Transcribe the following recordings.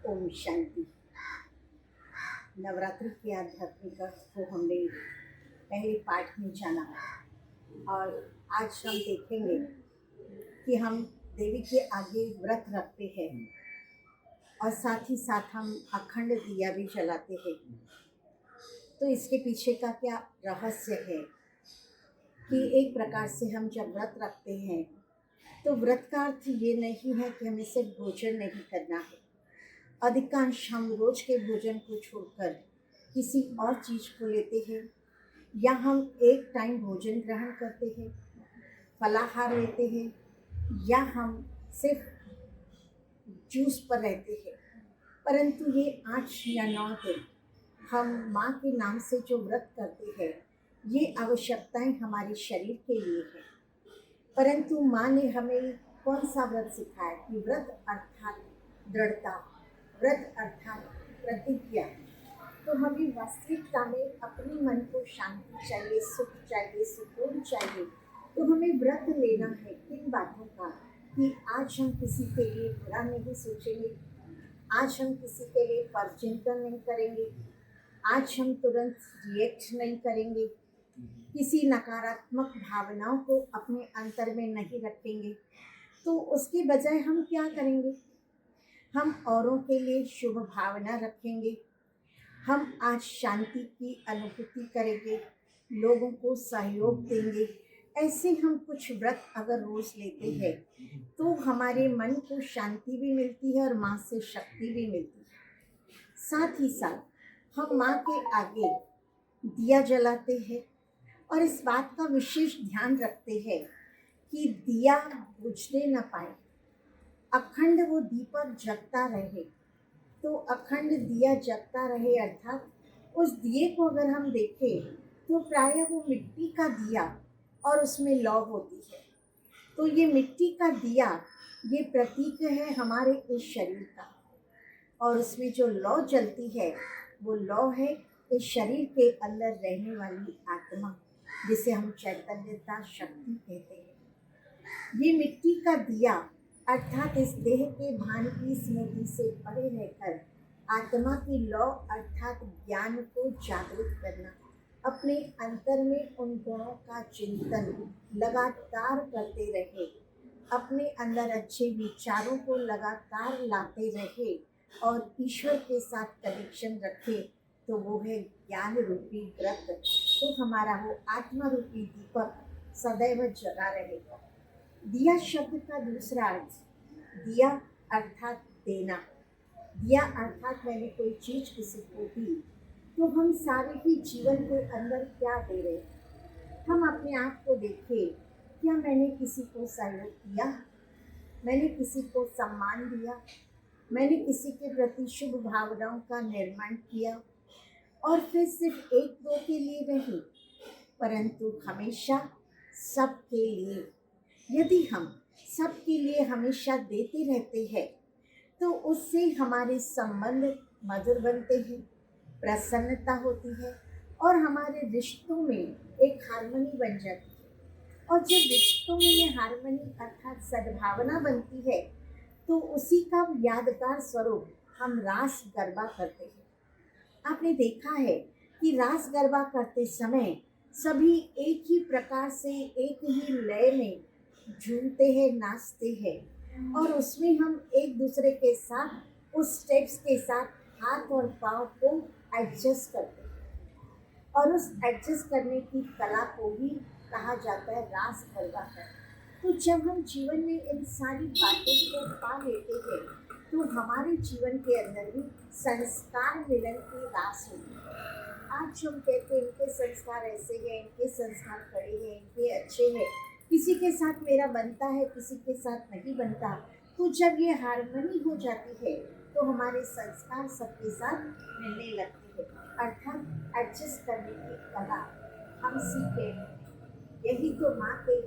ओम शांति। नवरात्रि के आध्यात्मिक अर्थ को हमने पहले पाठ में जाना और आज हम देखेंगे कि हम देवी के आगे व्रत रखते हैं और साथ ही साथ हम अखंड दिया भी जलाते हैं। तो इसके पीछे का क्या रहस्य है कि एक प्रकार से हम जब व्रत रखते हैं तो व्रत का अर्थ ये नहीं है कि हमें सिर्फ भोजन नहीं करना है। अधिकांश हम रोज के भोजन को छोड़कर किसी और चीज़ को लेते हैं, या हम एक टाइम भोजन ग्रहण करते हैं, फलाहार लेते हैं, या हम सिर्फ जूस पर रहते हैं। परंतु ये 8 या 9 दिन हम माँ के नाम से जो व्रत करते हैं, ये आवश्यकताएं हमारे शरीर के लिए है। परंतु माँ ने हमें कौन सा व्रत सिखाया कि व्रत अर्थात दृढ़ता, व्रत अर्थात प्रतिज्ञा। तो हमें वास्तविकता में अपने मन को शांति चाहिए, सुख चाहिए, सुकून चाहिए। तो हमें व्रत लेना है किन बातों का कि आज हम किसी के लिए बुरा नहीं सोचेंगे, आज हम किसी के लिए परचिंतन नहीं करेंगे, आज हम तुरंत रिएक्ट नहीं करेंगे, किसी नकारात्मक भावनाओं को अपने अंतर में नहीं रखेंगे। तो उसके बजाय हम क्या करेंगे? हम औरों के लिए शुभ भावना रखेंगे, हम आज शांति की अनुभूति करेंगे, लोगों को सहयोग देंगे। ऐसे हम कुछ व्रत अगर रोज लेते हैं तो हमारे मन को शांति भी मिलती है और माँ से शक्ति भी मिलती है। साथ ही साथ हम माँ के आगे दिया जलाते हैं और इस बात का विशेष ध्यान रखते हैं कि दिया बुझने न पाए, अखंड वो दीपक जगता रहे। तो अखंड दिया जगता रहे अर्थात उस दिए को अगर हम देखें तो प्रायः वो मिट्टी का दिया और उसमें लौ होती है। तो ये मिट्टी का दिया ये प्रतीक है हमारे इस शरीर का, और उसमें जो लौ जलती है वो लौ है इस शरीर के अंदर रहने वाली आत्मा, जिसे हम चैतन्यता शक्ति कहते हैं। ये मिट्टी का दिया अर्थात इस देह के भान की स्मृति से परे रहकर आत्मा की लौ अर्थात ज्ञान को जागृत करना, अपने अंतर में उन गुणों का चिंतन लगातार करते रहे, अपने अंदर अच्छे विचारों को लगातार लाते रहे और ईश्वर के साथ कनेक्शन रखे। तो वो है ज्ञान रूपी व्रत। तो हमारा वो आत्मा रूपी दीपक सदैव जगा रहेगा। दिया शब्द का दूसरा अर्थ, दिया अर्थात देना। दिया अर्थात मैंने कोई चीज़ किसी को दी, तो हम सारे ही जीवन के अंदर क्या दे रहे हैं? हम अपने आप को देखें, क्या मैंने किसी को सहयोग किया, मैंने किसी को सम्मान दिया, मैंने किसी के प्रति शुभ भावनाओं का निर्माण किया, और फिर सिर्फ एक दो के लिए नहीं परंतु हमेशा सबके लिए। यदि हम सबके लिए हमेशा देते रहते हैं तो उससे हमारे संबंध मधुर बनते हैं, प्रसन्नता होती है और हमारे रिश्तों में एक हार्मनी बन जाती है। और जब रिश्तों में ये हार्मनी अर्थात सद्भावना बनती है तो उसी का यादगार स्वरूप हम रास गरबा करते हैं। आपने देखा है कि रास गरबा करते समय सभी एक ही प्रकार से एक ही लय में झूमते हैं, नाचते हैं, और उसमें हम एक दूसरे के साथ उस स्टेप्स के साथ हाथ और पाँव को एडजस्ट करते हैं, और उस एडजस्ट करने की कला को ही कहा जाता है रास गरबा करना। तो जब हम जीवन में इन सारी बातों को पा लेते हैं तो हमारे जीवन के अंदर भी संस्कार मिलन की रास होती है। आज हम कहते हैं इनके संस्कार ऐसे हैं, इनके संस्कार खड़े हैं, इनके अच्छे हैं, किसी के साथ मेरा बनता है, किसी के साथ नहीं बनता। तो जब ये हार्मनी हो जाती है तो हमारे संस्कार सबके साथ मिलने लगते हैं, अर्थात एडजस्ट करने की कला हम सीखे। यही तो माँ के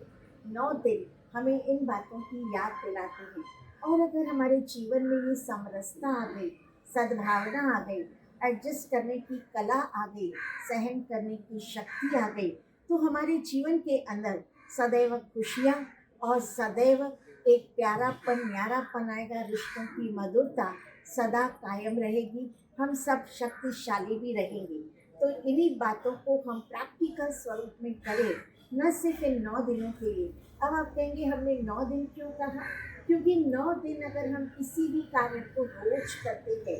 9 दिन हमें इन बातों की याद दिलाते हैं। और अगर हमारे जीवन में ये समरसता आ गई, सद्भावना आ गई, एडजस्ट करने की कला आ गई, सहन करने की शक्ति आ गई, तो हमारे जीवन के अंदर सदैव खुशियाँ और सदैव एक प्यारापन न्यारापन आएगा, रिश्तों की मधुरता सदा कायम रहेगी, हम सब शक्तिशाली भी रहेंगे। तो इन्हीं बातों को हम प्रैक्टिकल स्वरूप में करें, न सिर्फ इन 9 दिनों के लिए। अब आप कहेंगे हमने 9 दिन क्यों कहा? क्योंकि 9 दिन अगर हम किसी भी कार्य को रोज करते हैं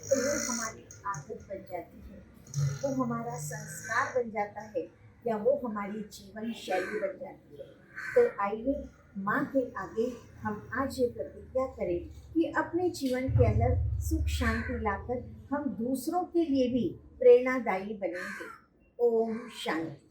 तो वो हमारी आदत बन जाती है, वो हमारा संस्कार बन जाता है, या वो हमारी जीवन शैली बन जाती है। तो आइए माँ के आगे हम आज ये प्रतिज्ञा करें कि अपने जीवन के अंदर सुख शांति लाकर हम दूसरों के लिए भी प्रेरणादायी बनेंगे। ओम शांति।